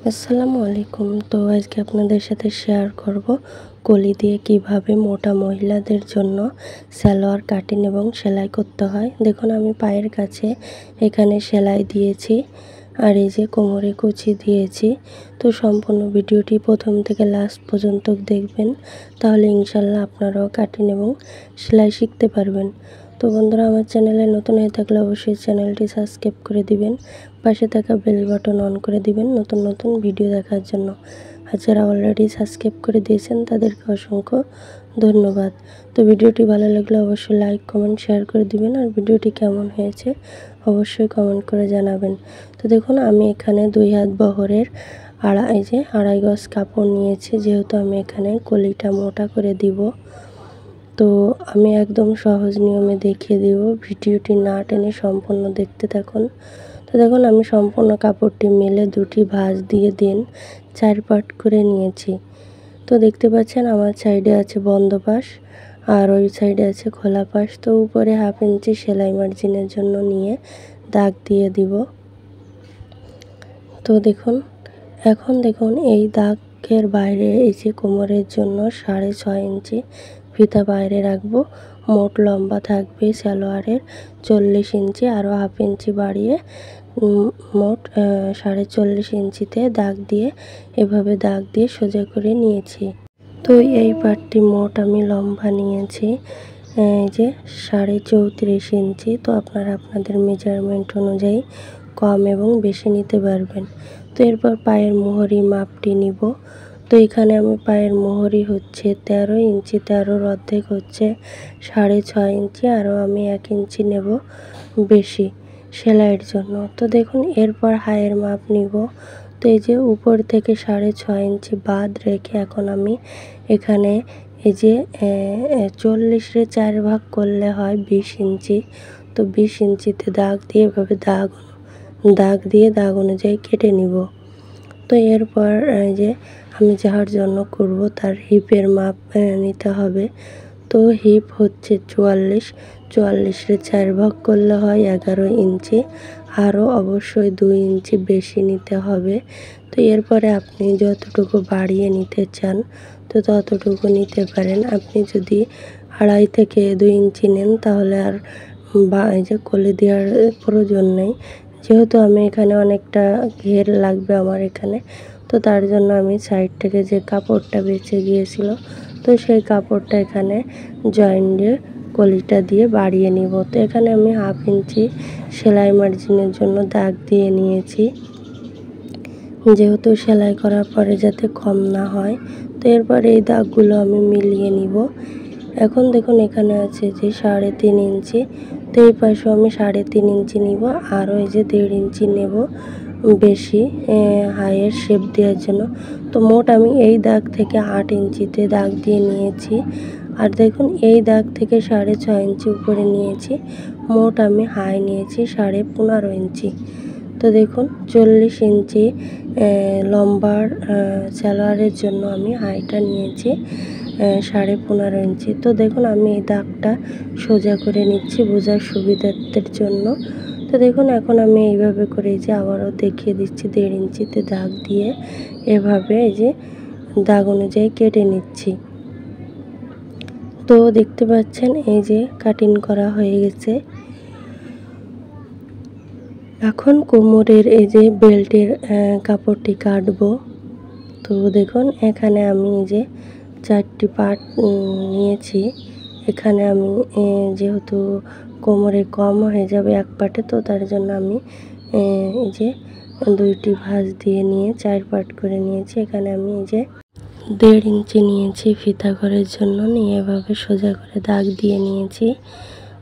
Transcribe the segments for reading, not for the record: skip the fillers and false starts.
আসসালামু আলাইকুম। তো আজকে আপনাদের সাথে শেয়ার করব কলি দিয়ে কিভাবে মোটা মহিলাদের জন্য সালোয়ার কাটিং এবং সেলাই করতে হয়। দেখুন আমি পায়ের কাছে এখানে সেলাই দিয়েছি আর এই যে কোমরে কুচি দিয়েছি। তো সম্পূর্ণ ভিডিওটি প্রথম থেকে লাস্ট পর্যন্ত দেখবেন, তাহলে ইনশাল্লাহ আপনারাও কাটিং এবং সেলাই শিখতে পারবেন। তো বন্ধুরা, আমার চ্যানেলে নতুন হয়ে থাকলে অবশ্যই চ্যানেলটি সাবস্ক্রাইব করে দিবেন, পাশে থাকা বেল বাটন অন করে দিবেন নতুন নতুন ভিডিও দেখার জন্য। আর যারা অলরেডি সাবস্ক্রাইব করে দিয়েছেন তাদেরকে অসংখ্য ধন্যবাদ। তো ভিডিওটি ভালো লাগলে অবশ্যই লাইক কমেন্ট শেয়ার করে দিবেন, আর ভিডিওটি কেমন হয়েছে অবশ্যই কমেন্ট করে জানাবেন। তো দেখুন আমি এখানে 2 হাত বহরের আড়াই গজ কাপড় নিয়েছি, যেহেতু আমি এখানে কলিটা মোটা করে দিব। তো আমি একদম সহজ নিয়মে দেখিয়ে দেব, ভিডিওটি না টেনে সম্পূর্ণ দেখতে থাকুন। তো দেখুন আমি সম্পূর্ণ কাপড়টি মেলে দুটি ভাঁজ দিয়ে 4 পার্ট করে নিয়েছি। তো দেখতে পাচ্ছেন আমার সাইডে আছে বন্ধ পাশ আর ওই সাইডে আছে খোলা পাশ। তো উপরে 1/2 ইঞ্চি সেলাই মার্জিনের জন্য নিয়ে দাগ দিয়ে দিব। তো এখন দেখুন এই দাগের বাইরে এই যে কোমরের জন্য 6.5 ইঞ্চি ফিতা বাইরে রাখবো। মোট লম্বা থাকবে সালোয়ারের 40 ইঞ্চি, আরও 1/2 ইঞ্চি বাড়িয়ে মোট 40.5 ইঞ্চিতে এভাবে দাগ দিয়ে সোজা করে নিয়েছি। তো এই পার্টটি মোট আমি লম্বা নিয়েছি এই যে 34.5 ইঞ্চি। তো আপনারা আপনাদের মেজারমেন্ট অনুযায়ী কম এবং বেশি নিতে পারবেন। তো এরপর পায়ের মোহরি মাপটি নিব। তো এখানে আমি পায়ের মোহরি হচ্ছে 13 ইঞ্চি, 13-র অর্ধেক হচ্ছে 6.5 ইঞ্চি, আরও আমি 1 ইঞ্চি নেব বেশি সেলাইয়ের জন্য। তো দেখুন এরপর হাইয়ের মাপ নিব। তো এই যে উপর থেকে 6.5 ইঞ্চি বাদ রেখে এখন আমি এখানে এই যে 40-এর 4 ভাগ করলে হয় 20 ইঞ্চি। তো 20 ইঞ্চিতে দাগ দিয়ে এভাবে দাগ দিয়ে দাগ অনুযায়ী কেটে নিব। তো এরপর এই যে আমি যাহার জন্য করব তার হিপের মাপ নিতে হবে। তো হিপ হচ্ছে 44-এর 4 ভাগ করলে হয় 11 ইঞ্চি, আরও অবশ্যই 2 ইঞ্চি বেশি নিতে হবে। তো এরপরে আপনি যতটুকু বাড়িয়ে নিতে চান তো ততটুকু নিতে পারেন। আপনি যদি 2.5 থেকে 2 ইঞ্চি নেন তাহলে আর এই যে কলি দেওয়ার প্রয়োজন নেই, যেহেতু আমি এখানে অনেকটা ঘের লাগবে আমার এখানে। তো তার জন্য আমি সাইড থেকে যে কাপড়টা বেঁচে গিয়েছিল তো সেই কাপড়টা এখানে জয়েন্ট দিয়ে কলিটা দিয়ে বাড়িয়ে নিব। তো এখানে আমি 1/2 ইঞ্চি সেলাই মার্জিনের জন্য দাগ দিয়ে নিয়েছি, যেহেতু সেলাই করার পরে যাতে কম না হয়। তো এরপর এই দাগগুলো আমি মিলিয়ে নিব। এখন দেখুন এখানে আছে যে 3.5 ইঞ্চি। তো এই পাশেও আমি 3.5 ইঞ্চি নিব, আরও এই যে 1.5 ইঞ্চি নেব বেশি হাইয়ের শেপ দেওয়ার জন্য। তো মোট আমি এই দাগ থেকে 8 ইঞ্চিতে দাগ দিয়ে নিয়েছি। আর দেখুন এই দাগ থেকে 6.5 ইঞ্চি উপরে নিয়েছি। মোট আমি হাই নিয়েছি 15.5 ইঞ্চি। তো দেখুন 40 ইঞ্চি লম্বার সালোয়ারের জন্য আমি হাইটা নিয়েছি 15.5 ইঞ্চি। তো দেখুন আমি এই দাগটা সোজা করে নিচ্ছি বোঝার সুবিধার্থের জন্য। তো দেখুন এখন আমি এইভাবে করে যে আবারও দেখিয়ে দিচ্ছি 1.5 ইঞ্চিতে দাগ দিয়ে এভাবে এই যে দাগ অনুযায়ী কেটে নিচ্ছি। তো দেখতে পাচ্ছেন এই যে কাটিং করা হয়ে গেছে। এখন কোমরের এই যে বেল্টের কাপড়টি কাটবো। তো দেখুন এখানে আমি যে 4টি পার্ট নিয়েছি। এখানে আমি যেহেতু কোমরে কম হয়ে যাবে এক পার্টে, তো তার জন্য আমি এই যে 2টি ভাঁজ দিয়ে নিয়ে 4 পার্ট করে নিয়েছি। এখানে আমি এই যে 1.5 ইঞ্চি নিয়েছি ফিতা ঘরের জন্য, নিয়ে এভাবে সোজা করে দাগ দিয়ে নিয়েছি।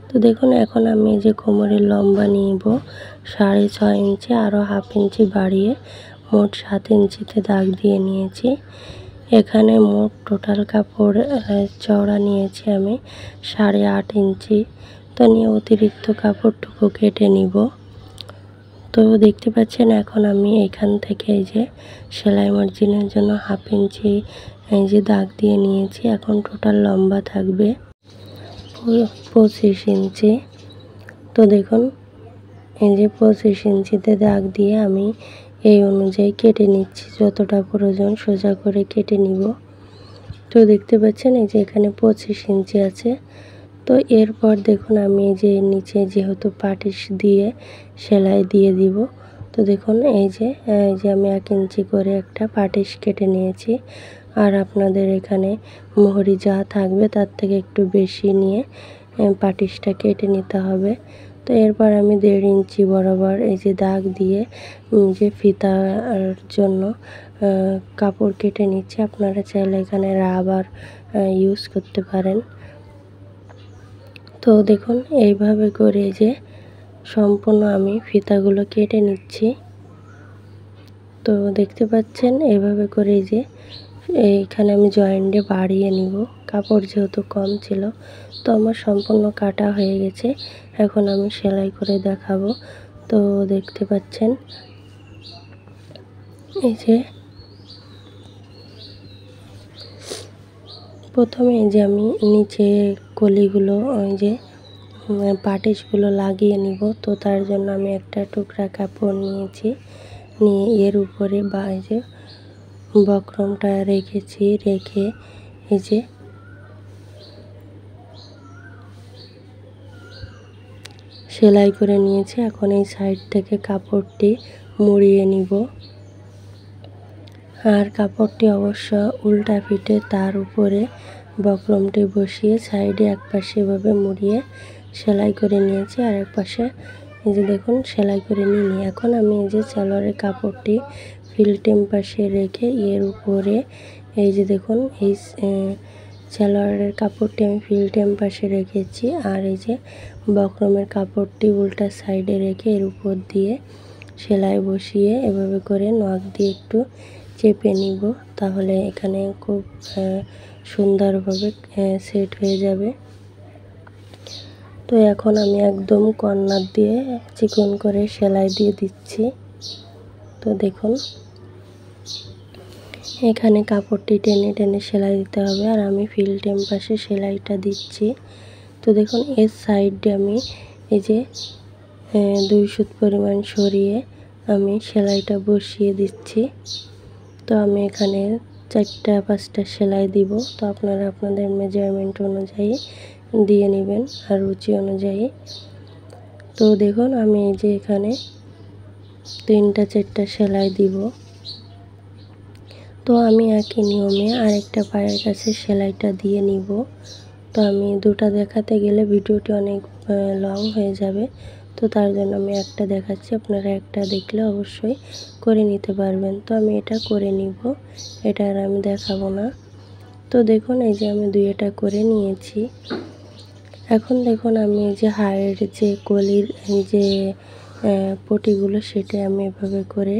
তো দেখুন এখন আমি এই যে কোমরের লম্বা নিব 6.5 ইঞ্চি, আরও 1/2 ইঞ্চি বাড়িয়ে মোট 7 ইঞ্চিতে দাগ দিয়ে নিয়েছি। এখানে মোট টোটাল কাপড় চওড়া নিয়েছি আমি 8.5 ইঞ্চি। তো নিয়ে অতিরিক্ত কাপড়টুকু কেটে নিব। তো দেখতে পাচ্ছেন এখন আমি এখান থেকে এই যে সেলাই মার্জিনের জন্য 1/2 ইঞ্চি এই যে দাগ দিয়ে নিয়েছি। এখন টোটাল লম্বা থাকবে 25 ইঞ্চি। তো দেখুন এই যে 25 ইঞ্চিতে দাগ দিয়ে আমি এই অনুযায়ী কেটে নিচ্ছি, যতটা প্রয়োজন সোজা করে কেটে নিব। তো দেখতে পাচ্ছেন এই যে এখানে 25 ইঞ্চি আছে। তো এরপর দেখুন আমি এই যে নিচে যেহেতু পাটিশ দিয়ে সেলাই দিয়ে দিব, তো দেখুন এই যে আমি 1 ইঞ্চি করে একটা পাটিশ কেটে নিয়েছি। আর আপনাদের এখানে মোহরি যা থাকবে তার থেকে একটু বেশি নিয়ে পাটিশটা কেটে নিতে হবে। তো এরপর আমি 1.5 ইঞ্চি বরাবর এই যে দাগ দিয়ে যে ফিতার জন্য কাপড় কেটে নিচ্ছি। আপনারা চাইলে এখানে রাবার ইউজ করতে পারেন। তো দেখুন এইভাবে করে যে সম্পূর্ণ আমি ফিতাগুলো কেটে নিচ্ছি। তো দেখতে পাচ্ছেন এভাবে করে যে এইখানে আমি জয়েন্টে বাড়িয়ে নিব, কাপড় যেহেতু কম ছিল। তো আমার সম্পূর্ণ কাটা হয়ে গেছে, এখন আমি সেলাই করে দেখাবো। তো দেখতে পাচ্ছেন এই যে প্রথমে এই যে আমি নিচে কলিগুলো ওই যে পাটিশগুলো লাগিয়ে নিব। তো তার জন্য আমি একটা টুকরা কাপড় নিয়েছি, নিয়ে এর উপরে বা এই যে বক্রমটা রেখেছি, রেখে এই যে সেলাই করে নিয়েছি। এখন এই সাইড থেকে কাপড়টি মুড়িয়ে নিব। আর কাপড়টি অবশ্য উল্টা পিঠে তার উপরে বক্রমটি বসিয়ে সাইডে এক পাশে এভাবে মুড়িয়ে সেলাই করে নিয়েছি, আর এক পাশে এই যে দেখুন সেলাই করে নিয়ে এখন আমি এই যে সালোয়ারের কাপড়টি ফিল্টেম পাশে রেখে এর উপরে এই যে দেখুন এই সালোয়ারের কাপড়টি আমি ফিল্টেম পাশে রেখেছি, আর এই যে বক্রমের কাপড়টি উল্টা সাইডে রেখে এর উপর দিয়ে সেলাই বসিয়ে এভাবে করে নখ দিয়ে একটু চেপে নিব, তাহলে এখানে খুব সুন্দরভাবে সেট হয়ে যাবে। তো এখন আমি একদম কর্নার দিয়ে চিকন করে সেলাই দিয়ে দিচ্ছি। তো দেখুন এখানে কাপড়টি টেনে টেনে সেলাই দিতে হবে, আর আমি ফিল্টেম পাশে সেলাইটা দিচ্ছি। তো দেখুন এর সাইডে আমি এই যে 2 সুত পরিমাণ সরিয়ে আমি সেলাইটা বসিয়ে দিচ্ছি। তো আমি এখানে 4টা 5টা সেলাই দিব। তো আপনারা আপনাদের মেজারমেন্ট অনুযায়ী দিয়ে নেবেন আর রুচি অনুযায়ী। তো দেখুন আমি এই যে এখানে 3টা 4টা সেলাই দিব। তো আমি একই নিয়মে আরেকটা পায়ের কাছে সেলাইটা দিয়ে নিব। তো আমি দুটো দেখাতে গেলে ভিডিওটি অনেক লং হয়ে যাবে, তো তার জন্য আমি একটা দেখাচ্ছি, আপনারা একটা দেখলে অবশ্যই করে নিতে পারবেন। তো আমি এটা করে নিব, এটা আর আমি দেখাবো না। তো দেখুন এই যে আমি দুইটা করে নিয়েছি। এখন দেখুন আমি এই যে হাড়ের যে কলির যে পটিগুলো সেটা আমি এভাবে করে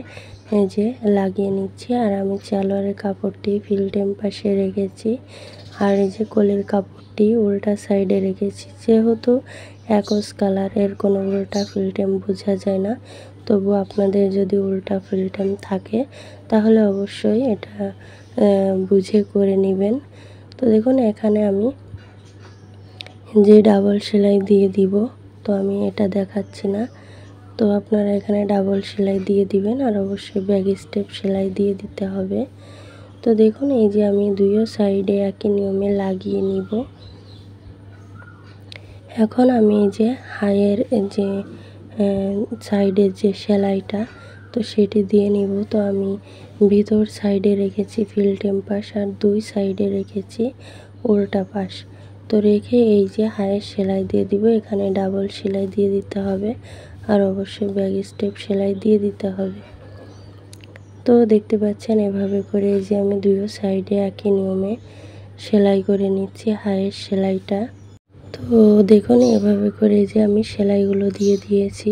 এই যে লাগিয়ে নিচ্ছি, আর আমি সালোয়ারের কাপড়টি ফিল্টেম পাশে রেখেছি, আর এই যে কলির কাপড়টি উল্টা সাইডে রেখেছি। যেহেতু একজ কালারের কোনো উল্টা ফিল্টেম বোঝা যায় না, তবু আপনাদের যদি উল্টা ফিল্টেম থাকে তাহলে অবশ্যই এটা বুঝে করে নেবেন। তো দেখুন এখানে আমি যে ডাবল সেলাই দিয়ে দিব, তো আমি এটা দেখাচ্ছি না। তো আপনারা এখানে ডাবল সেলাই দিয়ে দিবেন, আর অবশ্যই ব্যাক স্টেপ সেলাই দিয়ে দিতে হবে। তো দেখুন এই যে আমি দুইও সাইডে একই নিয়মে লাগিয়ে নিব। এখন আমি এই যে হাইয়ের যে সাইডের যে সেলাইটা, তো সেটি দিয়ে নিব। তো আমি ভিতর সাইডে রেখেছি ফিল্টেম পাশ, আর 2 সাইডে রেখেছি উল্টা পাশ। তো রেখে এই যে হাইয়ের সেলাই দিয়ে দিব, এখানে ডাবল সেলাই দিয়ে দিতে হবে, আর অবশ্যই ব্যাক স্টেপ সেলাই দিয়ে দিতে হবে। তো দেখতে পাচ্ছেন এভাবে করে এই যে আমি দুইও সাইডে একই নিয়মে সেলাই করে নিচ্ছি হাইয়ের সেলাইটা। তো দেখুন এভাবে করে যে আমি সেলাইগুলো দিয়ে দিয়েছি।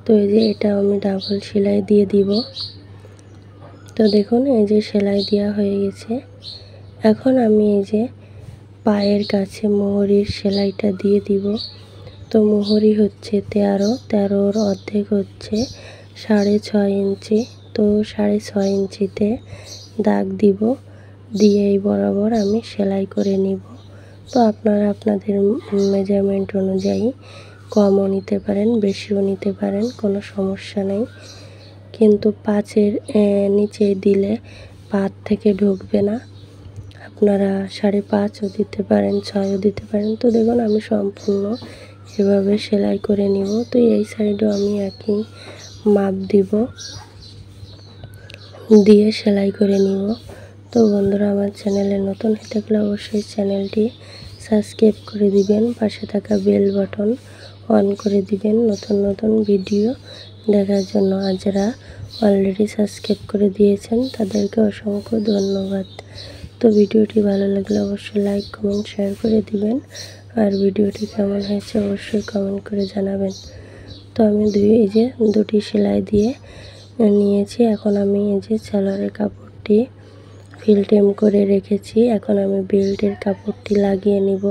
তো এই যে এটা আমি ডাবল সেলাই দিয়ে দিব। তো দেখুন এই যে সেলাই দেওয়া হয়ে গেছে। এখন আমি এই যে পায়ের কাছে মোহরির সেলাইটা দিয়ে দিব। তো মোহরি হচ্ছে 13, 13-র অর্ধেক হচ্ছে 6.5 ইঞ্চি। তো 6.5 ইঞ্চিতে দাগ দিব, দিয়ে এই বরাবর আমি সেলাই করে নিব। তো আপনারা আপনাদের মেজারমেন্ট অনুযায়ী কমও নিতে পারেন, বেশিও নিতে পারেন, কোনো সমস্যা নেই। কিন্তু 5-এর নিচে দিলে পাত থেকে ঢুকবে না। আপনারা 5.5ও দিতে পারেন, 6ও দিতে পারেন। তো দেখুন আমি সম্পূর্ণ এভাবে সেলাই করে নিব। তো এই সাইডেও আমি একই মাপ দিব, দিয়ে সেলাই করে নিব। তো বন্ধুরা, আমার চ্যানেলে নতুন হয়ে থাকলে অবশ্যই চ্যানেলটি সাবস্ক্রাইব করে দিবেন, পাশে থাকা বেল বাটন অন করে দিবেন নতুন নতুন ভিডিও দেখার জন্য। আর যারা অলরেডি সাবস্ক্রাইব করে দিয়েছেন তাদেরকে অসংখ্য ধন্যবাদ। তো ভিডিওটি ভালো লাগলে অবশ্যই লাইক, কমেন্ট, শেয়ার করে দিবেন। আর ভিডিওটি কেমন হয়েছে অবশ্যই কমেন্ট করে জানাবেন। তো আমি দুটি সেলাই দিয়ে নিয়েছি। এখন আমি এই যে সালোয়ারের কাপড়টি ফিল্টেম করে রেখেছি। এখন আমি বেল্টের কাপড়টি লাগিয়ে নিব।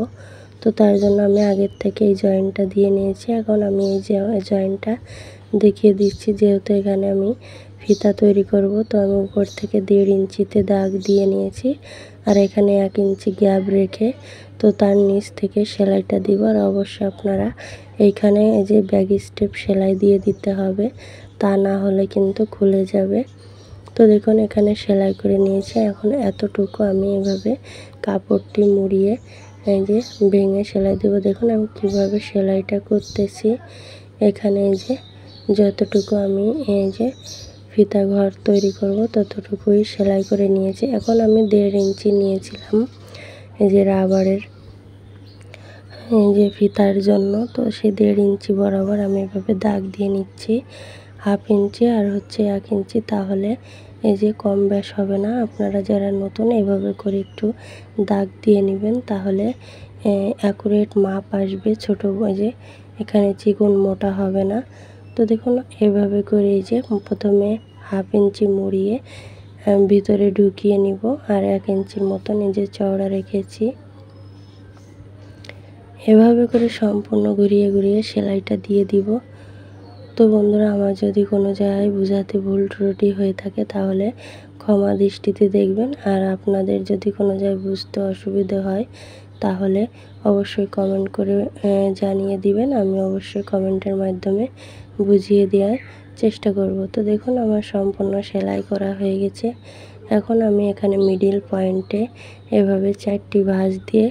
তো তার জন্য আমি আগের থেকে এই জয়েন্টটা দিয়ে নিয়েছি। এখন আমি এই যে জয়েন্টটা দেখিয়ে দিচ্ছি, যেহেতু এখানে আমি ফিতা তৈরি করব। তো আমি উপর থেকে 1.5 ইঞ্চিতে দাগ দিয়ে নিয়েছি, আর এখানে 1 ইঞ্চি গ্যাপ রেখে তো তার নিচ থেকে সেলাইটা দিব। আর অবশ্যই আপনারা এইখানে এই যে ব্যাক স্টেপ সেলাই দিয়ে দিতে হবে, তা না হলে কিন্তু খুলে যাবে। তো দেখুন এখানে সেলাই করে নিয়েছি। এখন এতটুকু আমি এভাবে কাপড়টি মুড়িয়ে এই যে ভেঙে সেলাই দেব। দেখুন আমি কিভাবে সেলাইটা করতেছি। এখানে এই যে যতটুকু আমি এই যে ফিতা ঘর তৈরি করব ততটুকুই সেলাই করে নিয়েছি। এখন আমি 1.5 ইঞ্চি নিয়েছিলাম এই যে রাবারের এই যে ফিতার জন্য। তো সেই 1.5 ইঞ্চি বরাবর আমি এভাবে দাগ দিয়ে নিচ্ছি, 1/2 ইঞ্চি আর হচ্ছে 1 ইঞ্চি, তাহলে এই যে কম বেশ হবে না। আপনারা যারা নতুন এভাবে করে একটু দাগ দিয়ে নেবেন, তাহলে অ্যাকুরেট মাপ আসবে। ছোট এই যে এখানে চিকন মোটা হবে না। তো দেখুন এভাবে করে এই যে প্রথমে 1/2 ইঞ্চি মুড়িয়ে ভিতরে ঢুকিয়ে নিব, আর 1 ইঞ্চির মতন এই যে চওড়া রেখেছি। এভাবে করে সম্পূর্ণ ঘুরিয়ে ঘুরিয়ে সেলাইটা দিয়ে দিব। তো বন্ধুরা, আমার যদি কোনো জায়গায় বোঝাতে ভুল ত্রুটি হয়ে থাকে তাহলে ক্ষমা দৃষ্টিতে দেখবেন। আর আপনাদের যদি কোনো জায়গায় বুঝতে অসুবিধা হয় তাহলে অবশ্যই কমেন্ট করে জানিয়ে দিবেন। আমি অবশ্যই কমেন্টের মাধ্যমে বুঝিয়ে দেওয়ার চেষ্টা করব। তো দেখুন আমার সম্পূর্ণ সেলাই করা হয়ে গেছে। এখন আমি এখানে মিডিল পয়েন্টে এভাবে 4টি ভাঁজ দিয়ে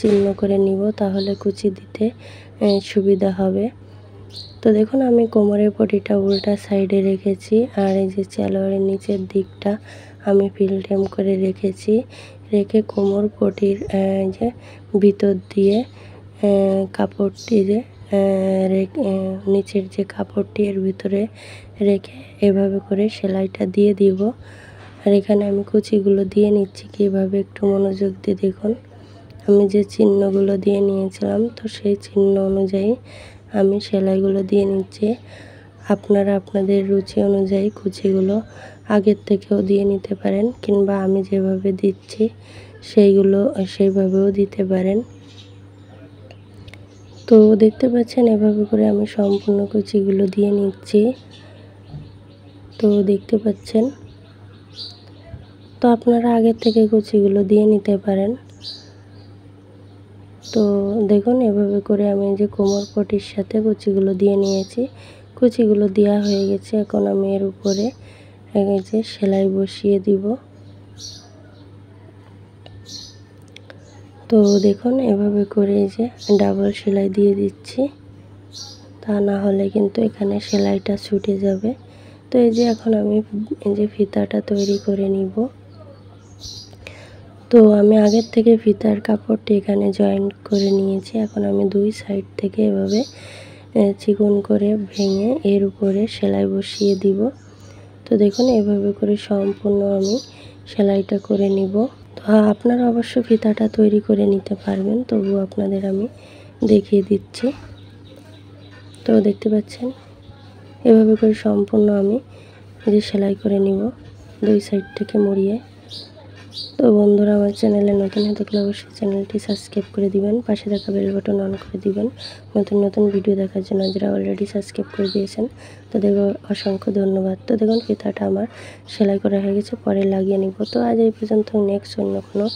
চিহ্ন করে নিব, তাহলে কুচি দিতে সুবিধা হবে। তো দেখুন আমি কোমরের পটিটা উল্টা সাইডে রেখেছি, আর এই যে সালোয়ারের নিচের দিকটা আমি ফিল্টেম করে রেখেছি। রেখে কোমর পটির যে ভিতর দিয়ে কাপড়টি যে নিচের যে কাপড়টি এর ভিতরে রেখে এভাবে করে সেলাইটা দিয়ে দিব। আর এখানে আমি কুচিগুলো দিয়ে নিচ্ছি কীভাবে, একটু মনোযোগ দিয়ে দেখুন। আমি যে চিহ্নগুলো দিয়ে নিয়েছিলাম, তো সেই চিহ্ন অনুযায়ী আমি সেলাইগুলো দিয়ে নিচ্ছি। আপনারা আপনাদের রুচি অনুযায়ী কুচিগুলো আগের থেকেও দিয়ে নিতে পারেন, কিংবা আমি যেভাবে দিচ্ছি সেইভাবেও দিতে পারেন। তো দেখতে পাচ্ছেন এভাবে করে আমি সম্পূর্ণ কুচিগুলো দিয়ে নিচ্ছি। তো দেখতে পাচ্ছেন, তো আপনারা আগের থেকে কুচিগুলো দিয়ে নিতে পারেন। তো দেখুন এভাবে করে আমি যে কোমর পটির সাথে কুচিগুলো দিয়ে নিয়েছি। কুচিগুলো দেওয়া হয়ে গেছে। এখন আমি এর উপরে এই যে সেলাই বসিয়ে দিব। তো দেখুন এভাবে করে এই যে ডাবল সেলাই দিয়ে দিচ্ছি, তা না হলে কিন্তু এখানে সেলাইটা ছুটে যাবে। তো এই যে এখন আমি এই যে ফিতাটা তৈরি করে নিব। তো আমি আগের থেকে ফিতার কাপড়টি এখানে জয়েন্ট করে নিয়েছি। এখন আমি 2 সাইড থেকে এভাবে চিকন করে ভেঙে এর উপরে সেলাই বসিয়ে দিব। তো দেখুন এভাবে করে সম্পূর্ণ আমি সেলাইটা করে নিব। তো আপনারা অবশ্য ফিতাটা তৈরি করে নিতে পারবেন, তবু আপনাদের আমি দেখিয়ে দিচ্ছি। তো দেখতে পাচ্ছেন এভাবে করে সম্পূর্ণ আমি যে সেলাই করে নিব 2 সাইড থেকে মুড়িয়ে। তো বন্ধুরা, আমার চ্যানেলে নতুন হয়ে থাকলে অবশ্যই চ্যানেলটি সাবস্ক্রাইব করে দিবেন, পাশে থাকা বেল বাটন অন করে দিবেন নতুন নতুন ভিডিও দেখার জন্য। যারা অলরেডি সাবস্ক্রাইব করে দিয়েছেন তাদের অসংখ্য ধন্যবাদ। তো দেখুন ফিতাটা আমার সেলাই করা হয়ে গেছে, পরে লাগিয়ে নিব। তো আজ এই পর্যন্ত, নেক্সট অন্য কোনো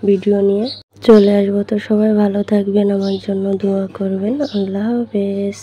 ভিডিও নিয়ে চলে আসবো। তো সবাই ভালো থাকবেন, আমার জন্য দোয়া করবেন। আল্লাহ হাফেজ।